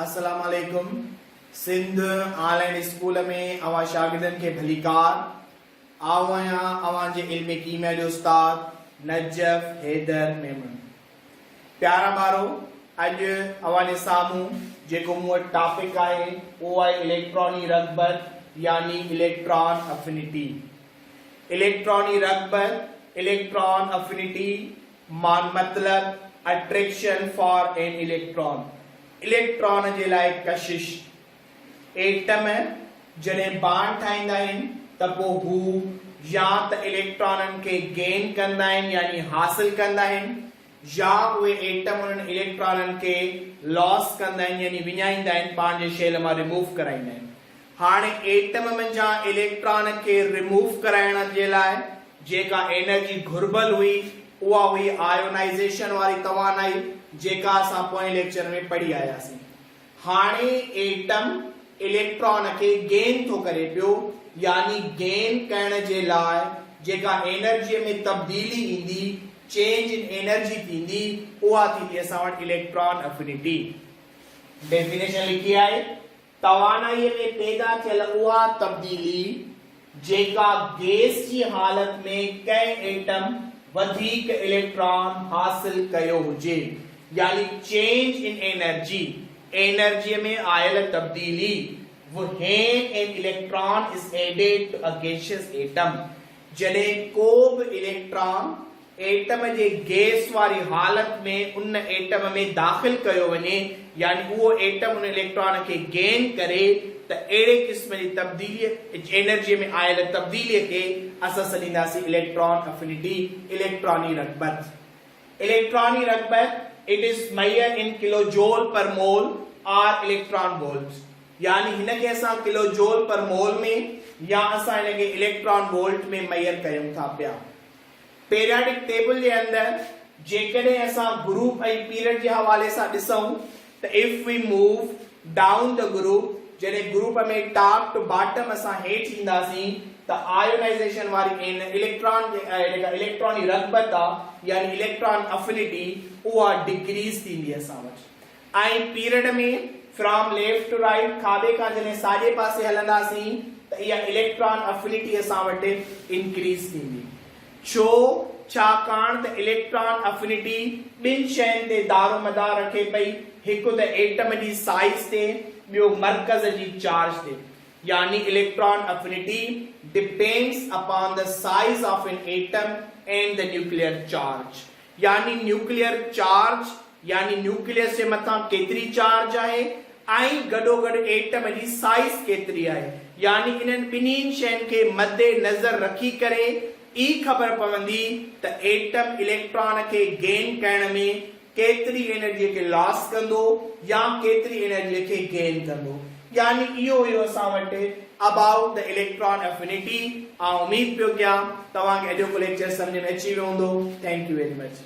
अस्सलाम वालेकुम। Sindh online school में अवा शागिर्दन के भलीकार आवाया अवां जे इल्म कीमिया जो उस्ताद नजफ हैदर मेमन। प्यारा बारो अज अवां जे सामू जेको मूं टॉपिक है वो है इलेक्ट्रॉनी रगबत यानी इलेक्ट्रॉन अफिनिटी। इलेक्ट्रॉनी रगबत इलेक्ट्रॉन अफिनिटी मान मतलब attraction for an electron. Electron जे लाए कशिश एटम जॾहिं बांड ठाहींदा आहिनि त पोइ हू या त इलेक्ट्रॉननि खे गेन कंदा आहिनि यानी हासिल कंदा आहिनि या उहे एटम उन्हनि इलेक्ट्रॉननि खे लॉस कंदा आहिनि यानी विञाईंदा आहिनि पंहिंजे शेल मां रिमूव कराईंदा आहिनि। हाणे एटम मंझां इलेक्ट्रॉन खे रिमूव कराइण जे लाइ जेका एनर्जी घुर्बल हुई उहा हुई आयोनाइजेशन वारी तवानाई जेका असां पोएं लेक्चर में पढ़ी आयासीं। हाणे एटम इलेक्ट्रॉन के गेन तो करे पियो यानी गेन करण जे लाइ जेका एनर्जी में तब्दीली ईंदी चेंज इन एनर्जी थींदी उहा थींदी असां वटि इलेक्ट्रॉन अफिनिटी। डेफिनेशन लिखी आहे तवानाई में पैदा थियल उहा तब्दीली जेका गैस जी हालत में कंहिं एटम वधिक इलेक्ट्रॉन हासिल कयो हुजे यानी चेंज इन एनर्जी एनर्जी में आयल तब्दीली when an electron is added to a gaseous atom। जॾहिं को बि इलेक्ट्रॉन एटम जे गैस वारी हालत में उन एटम में दाखिल कयो वञे यानी उहो एटम उन इलेक्ट्रॉन खे गेन करे त अहिड़े क़िस्म जी तब्दीली एनर्जी में आयल तब्दीलीअ खे असां सॾींदासीं इलेक्ट्रॉन अफिनिटी इलेक्ट्रॉनी रगबत। इलेक्ट्रॉनी रगबत it is measured in kilojoule per mole or electron volts यानी हिन खे असां किलोजोल पर मोल में या असां हिन खे इलेक्ट्रॉन वोल्ट में मेजर कयूं था पिया। पीरियोडिक टेबल जे अंदर जेकॾहिं असां ग्रुप ऐं पीरियड जे हवाले सां ॾिसूं त if we move down the group जॾहिं ग्रुप में टॉप टू बॉटम असां हेठि ईंदासीं त आयोनाइजेशन वारी इलेक्ट्रॉन जेका इलेक्ट्रॉनी रगबत आहे यानी इलेक्ट्रॉन अफिनिटी उहा डिक्रीज थींदी असां वटि। ऐं पीरियड में फ्रॉम लेफ्ट टू राइट खाॿे खां जॾहिं साॼे पासे हलंदासीं त इहा इलेक्ट्रॉन अफिनिटी असां वटि इंक्रीज थींदी। छो छाकाणि त इलेक्ट्रॉन अफिनिटी ॿिनि शयुनि ते दारो मदार रखे पई, हिकु त एटम जी साइज ते ॿियो मर्कज़ जी चार्ज ते यानी electron affinity depends upon the size of an atom and the nuclear charge यानी न्यूक्लियर चार्ज यानी न्यूक्लियस जे मथां केतिरी चार्ज आहे ऐं गॾोगॾु एटम जी साइज केतिरी आहे यानी इन्हनि ॿिन्हिनि शयुनि खे मद्दे नज़र रखी करे ई ख़बर पवंदी त एटम इलेक्ट्रॉन खे गेन करण में केतिरी एनर्जी खे लॉस कंदो या केतिरी एनर्जी खे गेन कंदो यानी इहो हुयो असां वटि अबाउट द इलेक्ट्रॉन अफिनिटी। उम्मीद पियो कयां तव्हांखे अॼोको लेक्चर सम्झ में अची वियो हूंदो। Thank U very much.